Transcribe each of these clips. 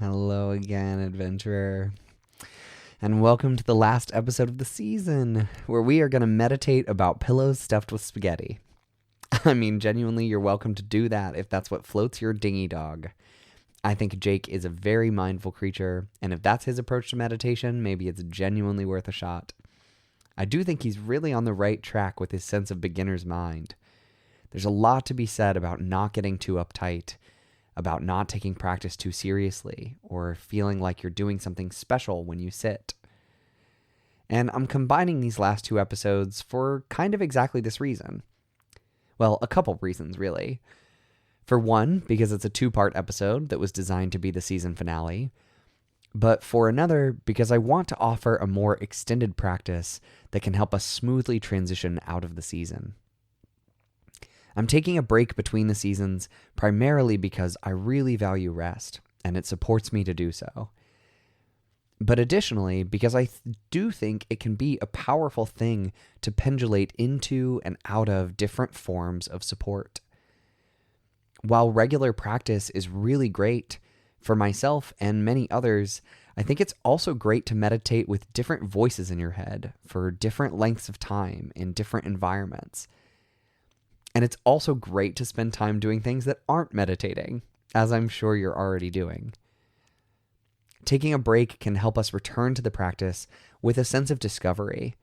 Hello again, adventurer. And welcome to the last episode of the season, where we are going to meditate about pillows stuffed with spaghetti. I mean, genuinely, you're welcome to do that if that's what floats your dingy dog. I think Jake is a very mindful creature, and if that's his approach to meditation, maybe it's genuinely worth a shot. I do think he's really on the right track with his sense of beginner's mind. There's a lot to be said about not getting too uptight, about not taking practice too seriously, or feeling like you're doing something special when you sit. And I'm combining these last two episodes for kind of exactly this reason. Well, a couple reasons, really. For one, because it's a two-part episode that was designed to be the season finale. But for another, because I want to offer a more extended practice that can help us smoothly transition out of the season. I'm taking a break between the seasons primarily because I really value rest, and it supports me to do so. But additionally, because I do think it can be a powerful thing to pendulate into and out of different forms of support. While regular practice is really great for myself and many others, I think it's also great to meditate with different voices in your head for different lengths of time in different environments. And it's also great to spend time doing things that aren't meditating, as I'm sure you're already doing. Taking a break can help us return to the practice with a sense of discovery,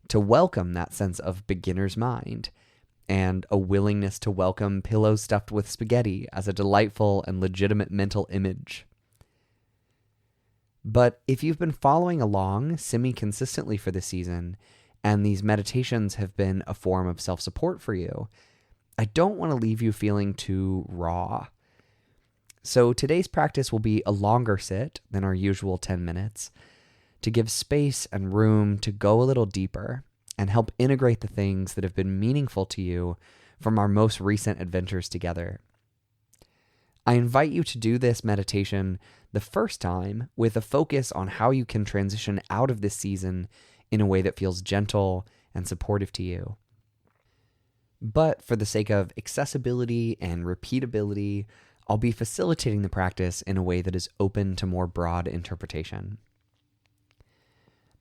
to welcome that sense of beginner's mind, and a willingness to welcome pillows stuffed with spaghetti as a delightful and legitimate mental image. But if you've been following along semi-consistently for this season, and these meditations have been a form of self-support for you, I don't want to leave you feeling too raw. So today's practice will be a longer sit than our usual 10 minutes to give space and room to go a little deeper and help integrate the things that have been meaningful to you from our most recent adventures together. I invite you to do this meditation the first time with a focus on how you can transition out of this season in a way that feels gentle and supportive to you. But for the sake of accessibility and repeatability, I'll be facilitating the practice in a way that is open to more broad interpretation.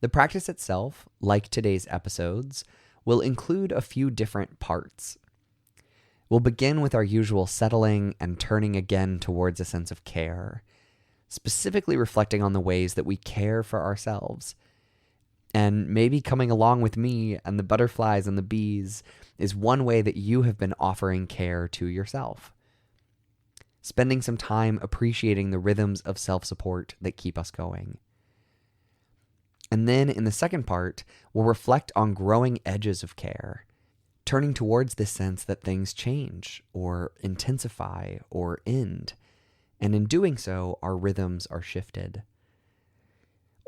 The practice itself, like today's episodes, will include a few different parts. We'll begin with our usual settling and turning again towards a sense of care, specifically reflecting on the ways that we care for ourselves. And maybe coming along with me and the butterflies and the bees is one way that you have been offering care to yourself. Spending some time appreciating the rhythms of self-support that keep us going. And then in the second part, we'll reflect on growing edges of care, turning towards this sense that things change or intensify or end. And in doing so, our rhythms are shifted.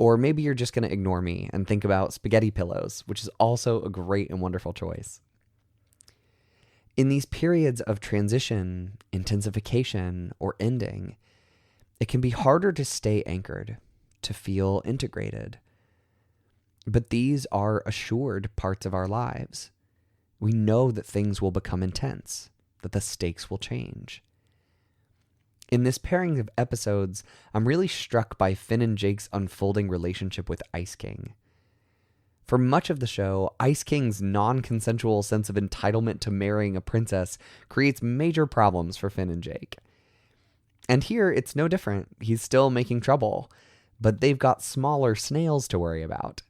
Or maybe you're just going to ignore me and think about spaghetti pillows, which is also a great and wonderful choice. In these periods of transition, intensification, or ending, it can be harder to stay anchored, to feel integrated. But these are assured parts of our lives. We know that things will become intense, that the stakes will change. In this pairing of episodes, I'm really struck by Finn and Jake's unfolding relationship with Ice King. For much of the show, Ice King's non-consensual sense of entitlement to marrying a princess creates major problems for Finn and Jake. And here, it's no different. He's still making trouble, but they've got smaller snails to worry about.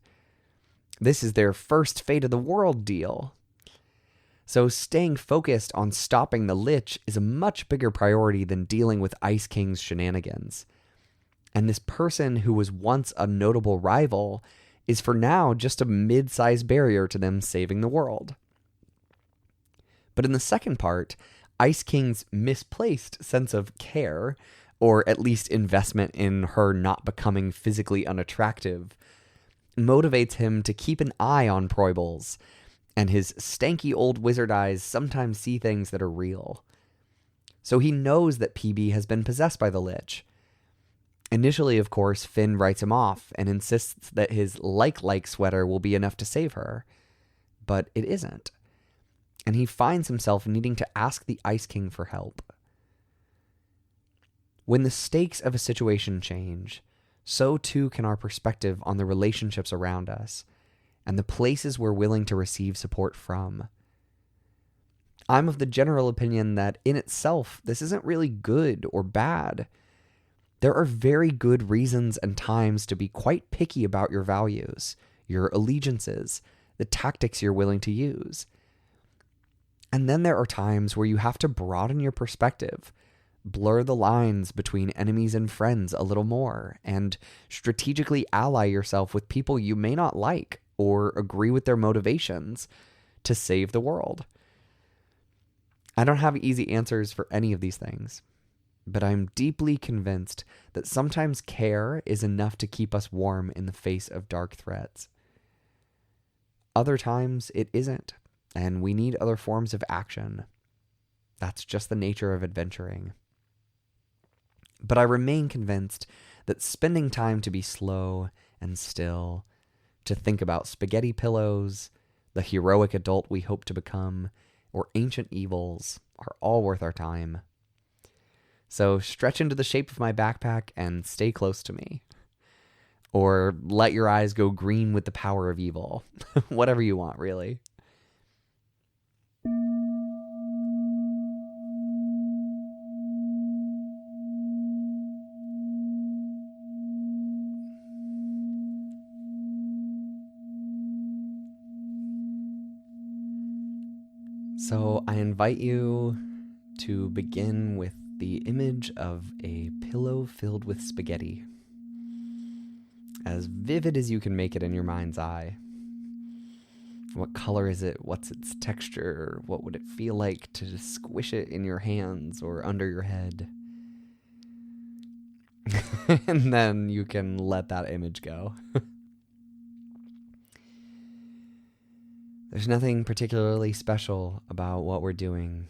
This is their first fate of the world deal. So staying focused on stopping the Lich is a much bigger priority than dealing with Ice King's shenanigans. And this person who was once a notable rival is for now just a mid-sized barrier to them saving the world. But in the second part, Ice King's misplaced sense of care, or at least investment in her not becoming physically unattractive, motivates him to keep an eye on Proibles, and his stanky old wizard eyes sometimes see things that are real. So he knows that PB has been possessed by the Lich. Initially, of course, Finn writes him off and insists that his like sweater will be enough to save her. But it isn't. And he finds himself needing to ask the Ice King for help. When the stakes of a situation change, so too can our perspective on the relationships around us and the places we're willing to receive support from. I'm of the general opinion that in itself, this isn't really good or bad. There are very good reasons and times to be quite picky about your values, your allegiances, the tactics you're willing to use. And then there are times where you have to broaden your perspective, blur the lines between enemies and friends a little more, and strategically ally yourself with people you may not like or agree with their motivations to save the world. I don't have easy answers for any of these things, but I'm deeply convinced that sometimes care is enough to keep us warm in the face of dark threats. Other times it isn't, and we need other forms of action. That's just the nature of adventuring. But I remain convinced that spending time to be slow and still, to think about spaghetti pillows, the heroic adult we hope to become, or ancient evils are all worth our time. So stretch into the shape of my backpack and stay close to me. Or let your eyes go green with the power of evil. Whatever you want, really. So I invite you to begin with the image of a pillow filled with spaghetti, as vivid as you can make it in your mind's eye. What color is it? What's its texture? What would it feel like to just squish it in your hands or under your head? And then you can let that image go. There's nothing particularly special about what we're doing.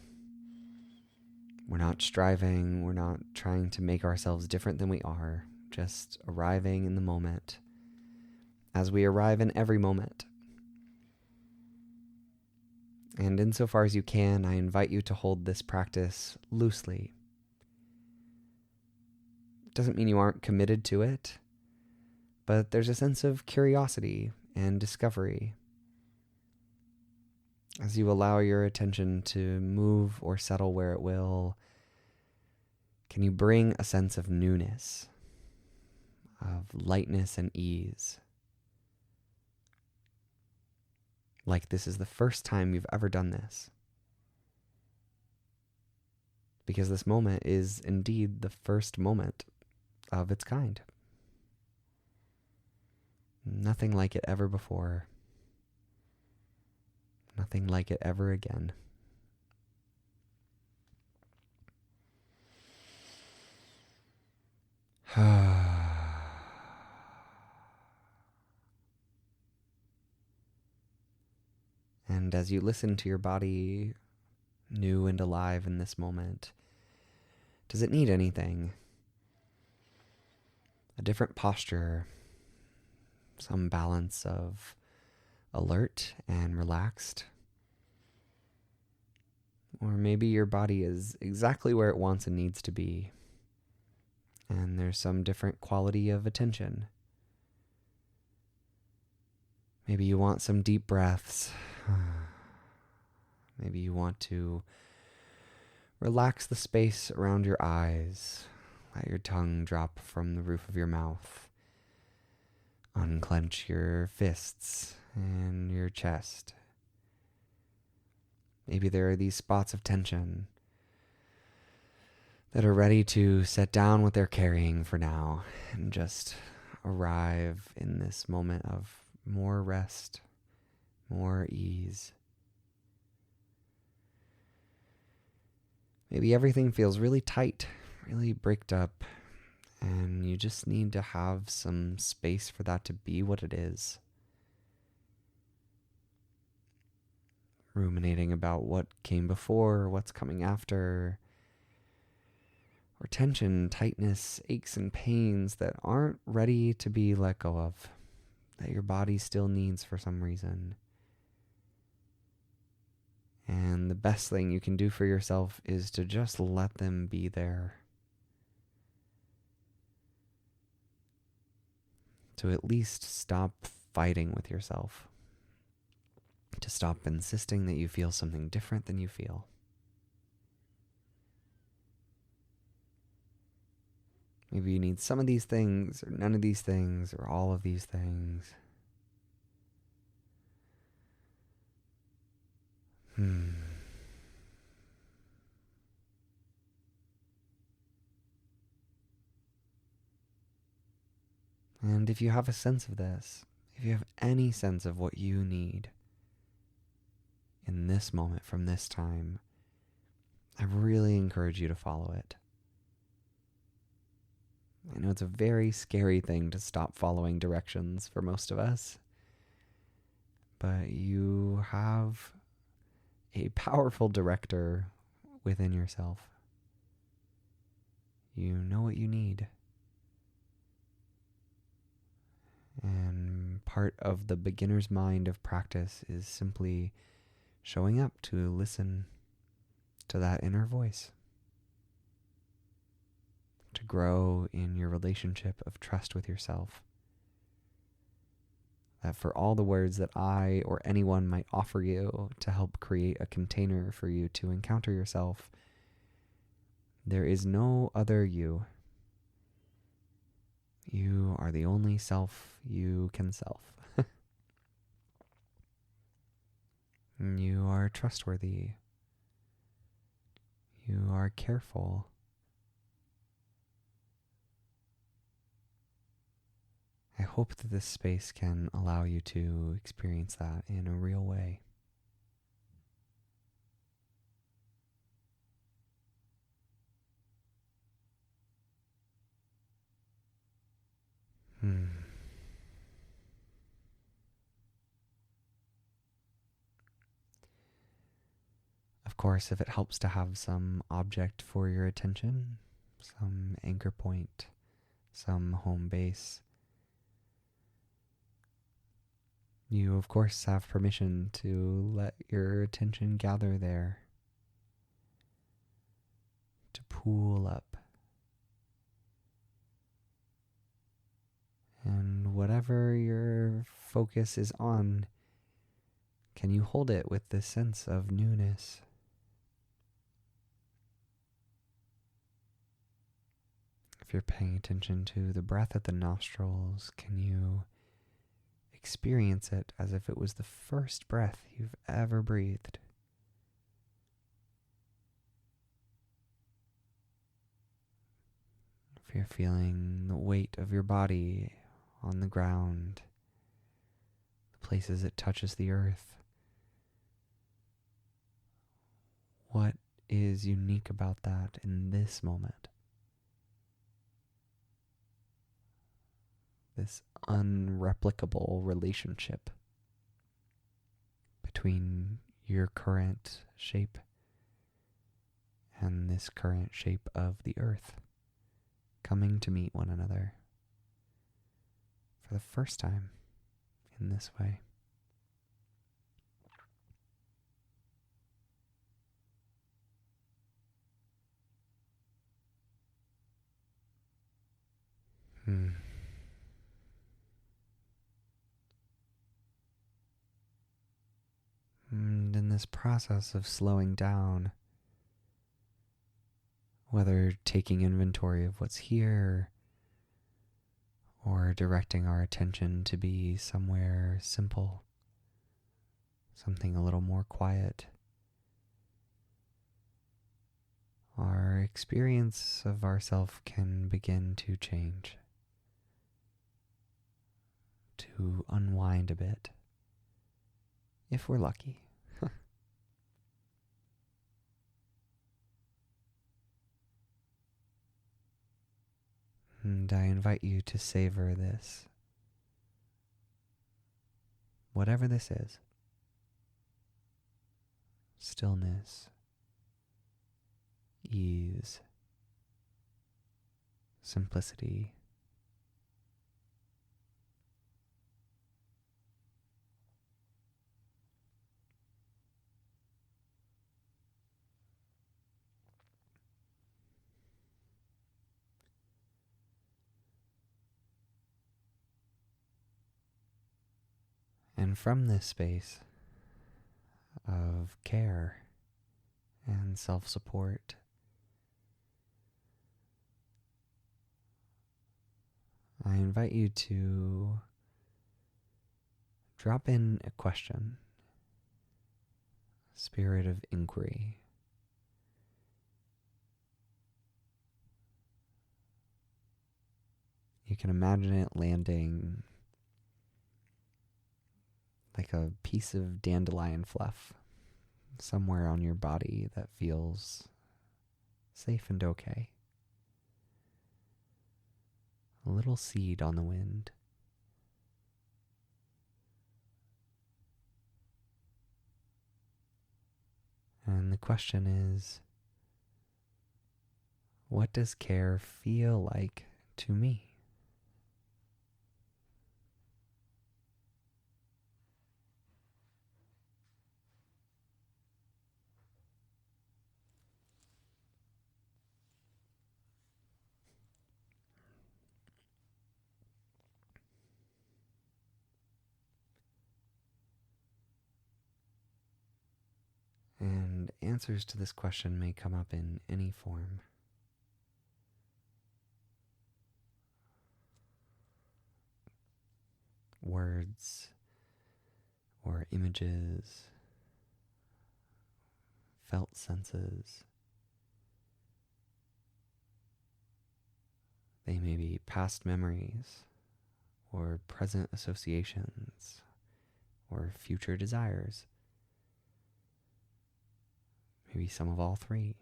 We're not striving. We're not trying to make ourselves different than we are. Just arriving in the moment, as we arrive in every moment. And insofar as you can, I invite you to hold this practice loosely. It doesn't mean you aren't committed to it, but there's a sense of curiosity and discovery. As you allow your attention to move or settle where it will, can you bring a sense of newness, of lightness and ease? Like this is the first time you've ever done this. Because this moment is indeed the first moment of its kind. Nothing like it ever before. Nothing like it ever again. And as you listen to your body new and alive in this moment, does it need anything? A different posture, some balance of alert and relaxed? Or maybe your body is exactly where it wants and needs to be, and there's some different quality of attention. Maybe you want some deep breaths. Maybe you want to relax the space around your eyes. Let your tongue drop from the roof of your mouth. Unclench your fists and your chest. Maybe there are these spots of tension that are ready to set down what they're carrying for now and just arrive in this moment of more rest, more ease. Maybe everything feels really tight, really bricked up, and you just need to have some space for that to be what it is. Ruminating about what came before, what's coming after, or tension, tightness, aches and pains that aren't ready to be let go of, that your body still needs for some reason. And the best thing you can do for yourself is to just let them be there. to at least stop fighting with yourself, to stop insisting that you feel something different than you feel. Maybe you need some of these things, or none of these things, or all of these things. And if you have a sense of this, if you have any sense of what you need in this moment from this time, I really encourage you to follow it. I know it's a very scary thing to stop following directions for most of us, but you have a powerful director within yourself. You know what you need. And part of the beginner's mind of practice is simply showing up to listen to that inner voice, to grow in your relationship of trust with yourself. That for all the words that I or anyone might offer you to help create a container for you to encounter yourself, there is no other you. You are the only self you can self. You are trustworthy. You are careful. I hope that this space can allow you to experience that in a real way. Of course, if it helps to have some object for your attention, some anchor point, some home base, you of course have permission to let your attention gather there, to pool up. And whatever your focus is on, can you hold it with this sense of newness? If you're paying attention to the breath at the nostrils, can you experience it as if it was the first breath you've ever breathed? If you're feeling the weight of your body on the ground, the places it touches the earth, what is unique about that in this moment? This unreplicable relationship between your current shape and this current shape of the earth coming to meet one another for the first time in this way. And in this process of slowing down, whether taking inventory of what's here or directing our attention to be somewhere simple, something a little more quiet, our experience of ourself can begin to change, to unwind a bit, if we're lucky. And I invite you to savor this, whatever this is. Stillness, ease, simplicity. And from this space of care and self-support, I invite you to drop in a question, spirit of inquiry. You can imagine it landing like a piece of dandelion fluff somewhere on your body that feels safe and okay. A little seed on the wind. And the question is, what does care feel like to me? And answers to this question may come up in any form. Words or images, felt senses. They may be past memories or present associations or future desires. Maybe some of all three.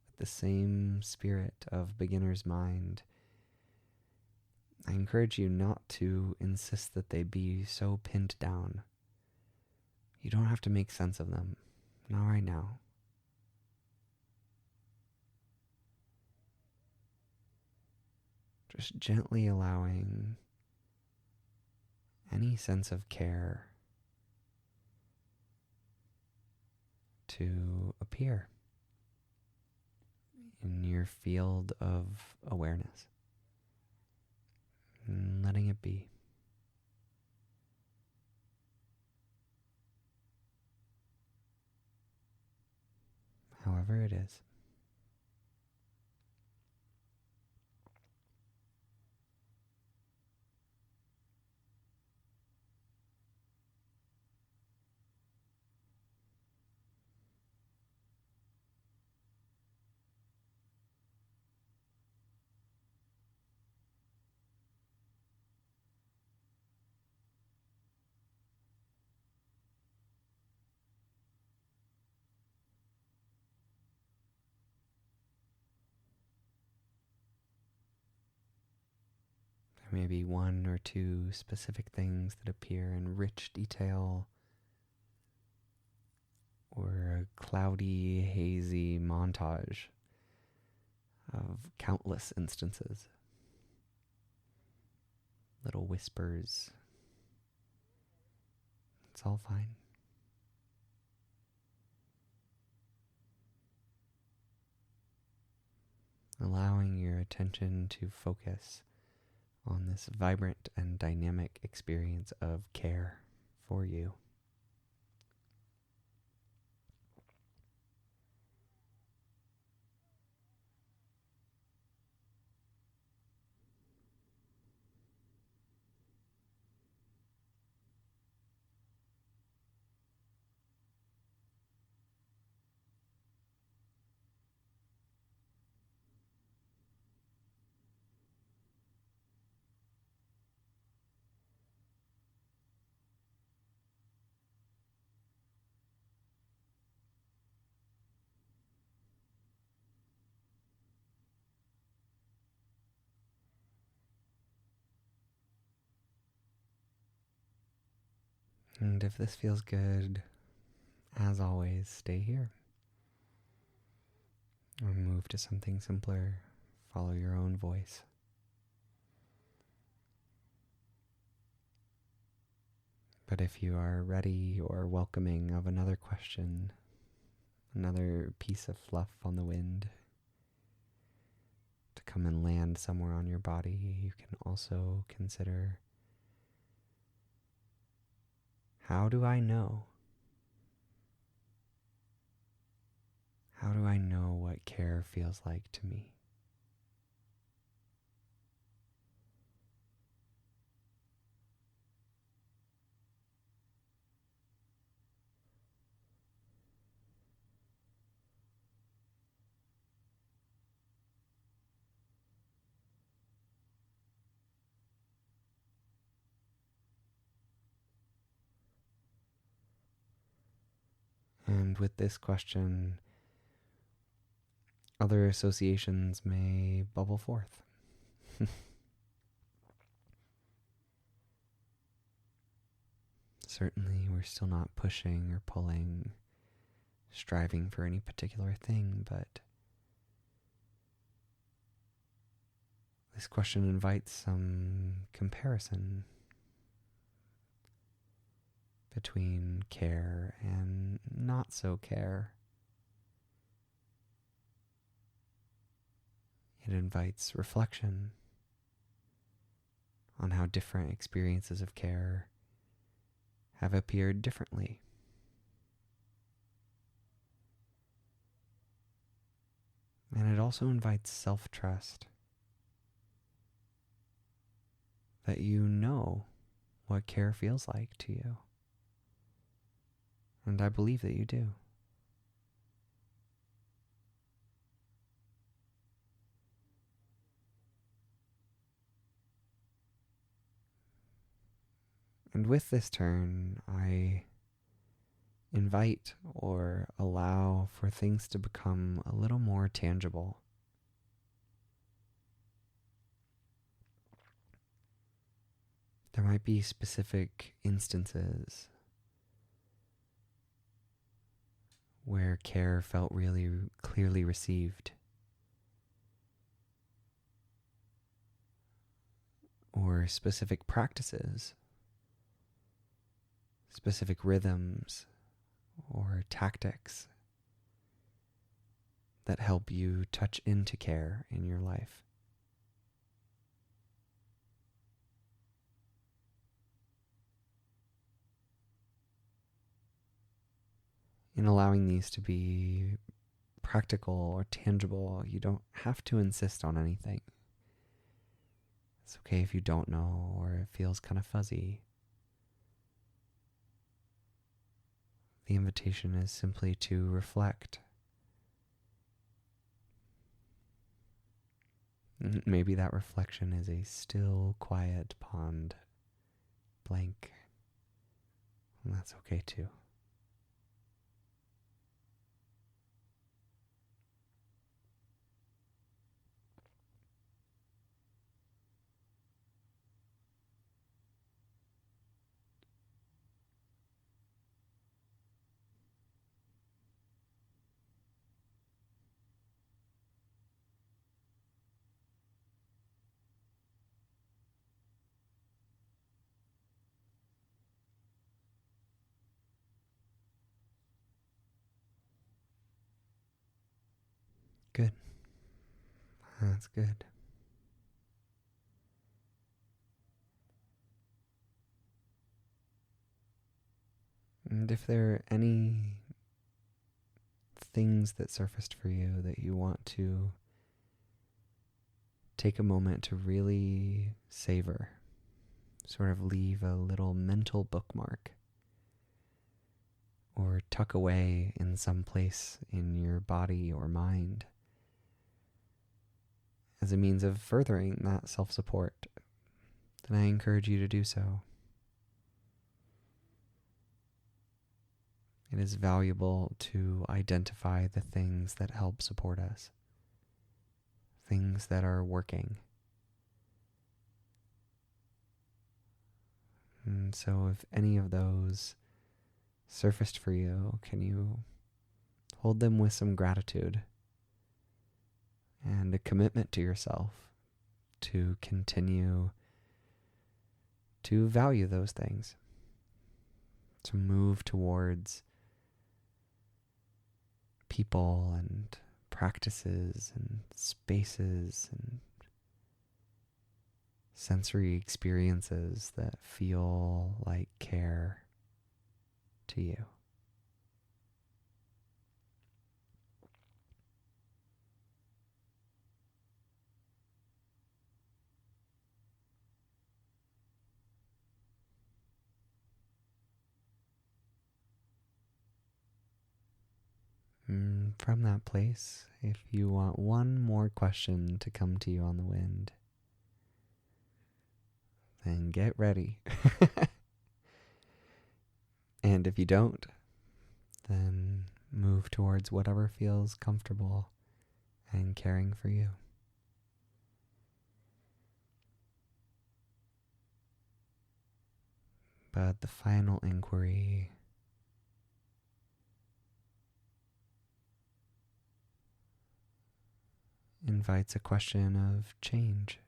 With the same spirit of beginner's mind, I encourage you not to insist that they be so pinned down. You don't have to make sense of them. Not right now. Just gently allowing any sense of care to appear in your field of awareness. And letting it be. However it is. There may be one or two specific things that appear in rich detail, or a cloudy, hazy montage of countless instances. Little whispers. It's all fine. Allowing your attention to focus on this vibrant and dynamic experience of care for you. And if this feels good, as always, stay here. Or move to something simpler. Follow your own voice. But if you are ready or welcoming of another question, another piece of fluff on the wind, to come and land somewhere on your body, you can also consider, how do I know? How do I know what care feels like to me? And with this question, other associations may bubble forth. Certainly, we're still not pushing or pulling, striving for any particular thing, but this question invites some comparison between care and not so care. It invites reflection on how different experiences of care have appeared differently. And it also invites self-trust, that you know what care feels like to you. And I believe that you do. And with this turn, I invite or allow for things to become a little more tangible. There might be specific instances where care felt really clearly received, or specific practices, specific rhythms, or tactics that help you touch into care in your life. In allowing these to be practical or tangible, you don't have to insist on anything. It's okay if you don't know or it feels kind of fuzzy. The invitation is simply to reflect. Maybe that reflection is a still, quiet pond, blank. And that's okay too. Good. That's good. And if there are any things that surfaced for you that you want to take a moment to really savor, sort of leave a little mental bookmark, or tuck away in some place in your body or mind as a means of furthering that self-support, then I encourage you to do so. It is valuable to identify the things that help support us, things that are working. And so if any of those surfaced for you, can you hold them with some gratitude and a commitment to yourself to continue to value those things, to move towards people and practices and spaces and sensory experiences that feel like care to you. From that place, if you want one more question to come to you on the wind, then get ready. And if you don't, then move towards whatever feels comfortable and caring for you. But the final inquiry invites a question of change.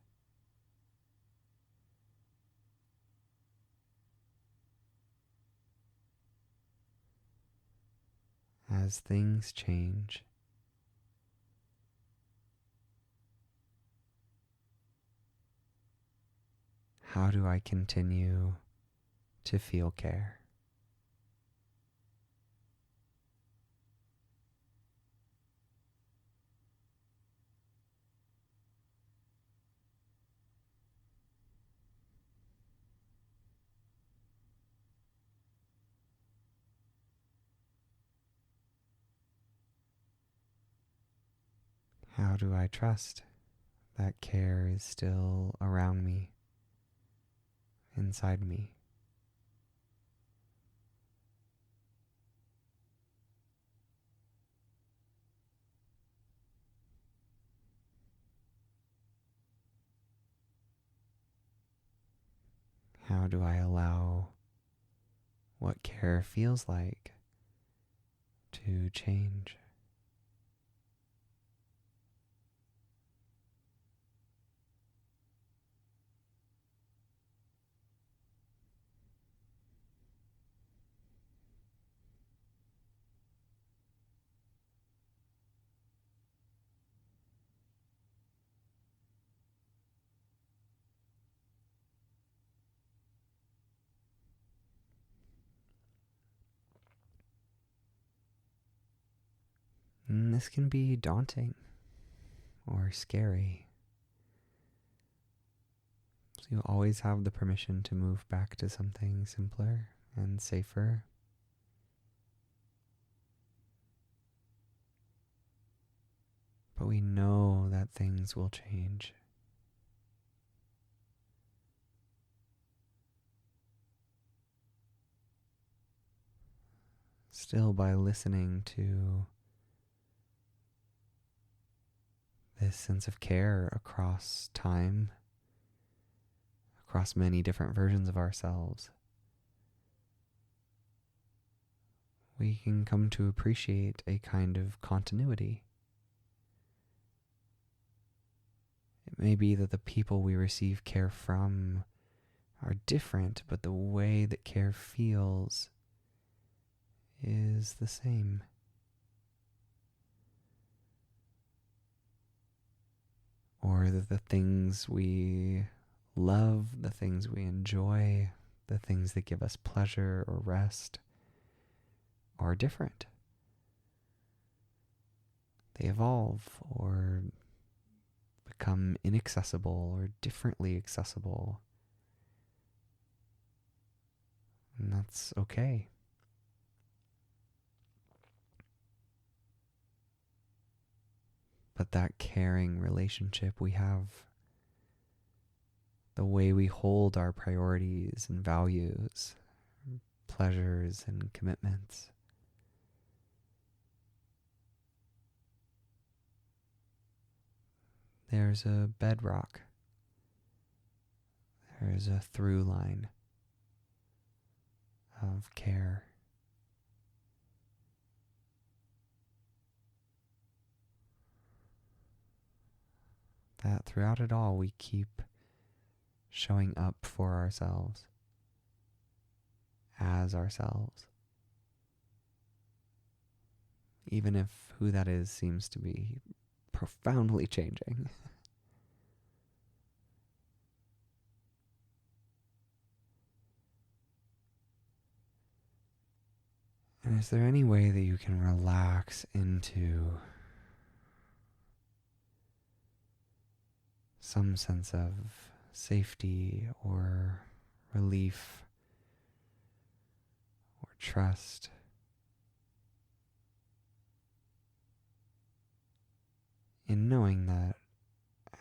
As things change, how do I continue to feel care? How do I trust that care is still around me, inside me? How do I allow what care feels like to change? And this can be daunting or scary. So you always have the permission to move back to something simpler and safer. But we know that things will change. Still, by listening to this sense of care across time, across many different versions of ourselves, we can come to appreciate a kind of continuity. It may be that the people we receive care from are different, but the way that care feels is the same. Or that the things we love, the things we enjoy, the things that give us pleasure or rest are different. They evolve or become inaccessible or differently accessible. And that's okay. But that caring relationship we have, the way we hold our priorities and values, pleasures and commitments, there's a bedrock. There's a through line of care. That throughout it all we keep showing up for ourselves, as ourselves, even if who that is seems to be profoundly changing. And is there any way that you can relax into some sense of safety or relief or trust in knowing that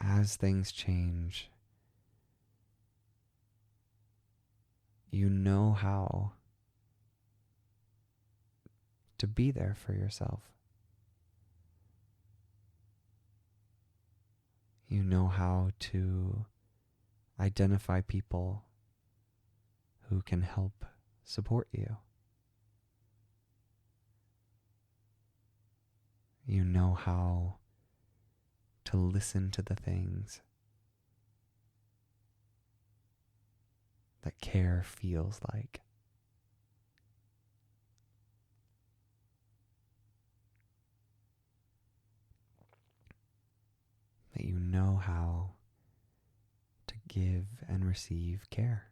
as things change, you know how to be there for yourself. You know how to identify people who can help support you. You know how to listen to the things that care feels like. That you know how to give and receive care.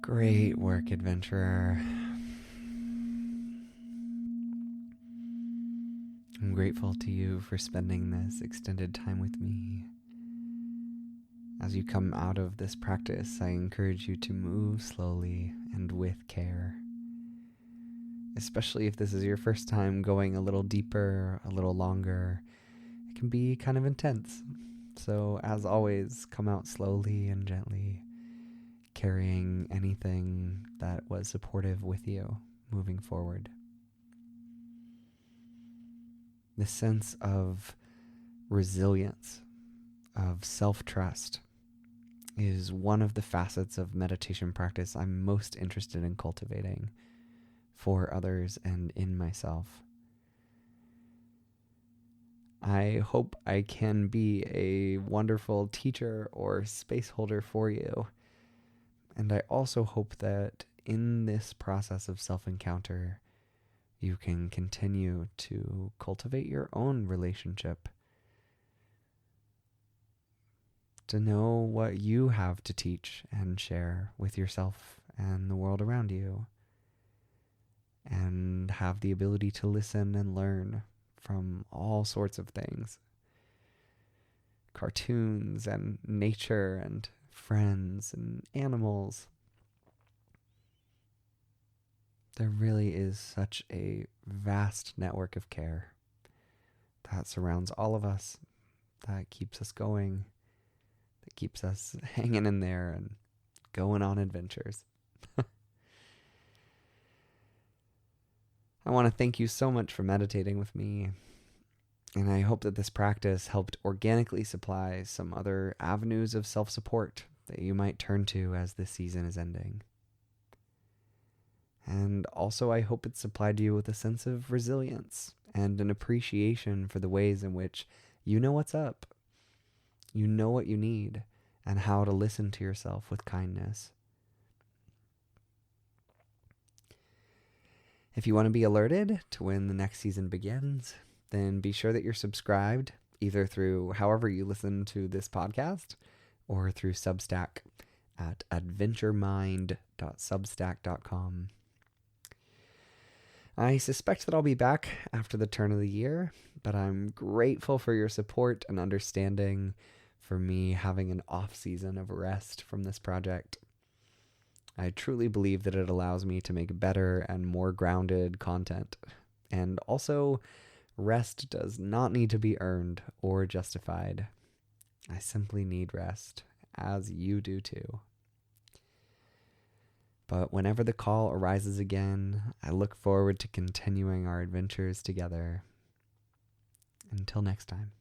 Great work, adventurer. I'm grateful to you for spending this extended time with me. As you come out of this practice, I encourage you to move slowly and with care. Especially if this is your first time going a little deeper, a little longer, it can be kind of intense. So as always, come out slowly and gently, carrying anything that was supportive with you moving forward. This sense of resilience, of self-trust, is one of the facets of meditation practice I'm most interested in cultivating for others and in myself. I hope I can be a wonderful teacher or space holder for you. And I also hope that in this process of self-encounter, you can continue to cultivate your own relationship, to know what you have to teach and share with yourself and the world around you, and have the ability to listen and learn from all sorts of things. Cartoons and nature and friends and animals. There really is such a vast network of care that surrounds all of us, that keeps us going, that keeps us hanging in there and going on adventures. I want to thank you so much for meditating with me, and I hope that this practice helped organically supply some other avenues of self-support that you might turn to as this season is ending. And also I hope it supplied you with a sense of resilience and an appreciation for the ways in which you know what's up, you know what you need, and how to listen to yourself with kindness. If you want to be alerted to when the next season begins, then be sure that you're subscribed, either through however you listen to this podcast or through Substack at adventuremind.substack.com. I suspect that I'll be back after the turn of the year, but I'm grateful for your support and understanding for me having an off season of rest from this project. I truly believe that it allows me to make better and more grounded content. And also, rest does not need to be earned or justified. I simply need rest, as you do too. But whenever the call arises again, I look forward to continuing our adventures together. Until next time.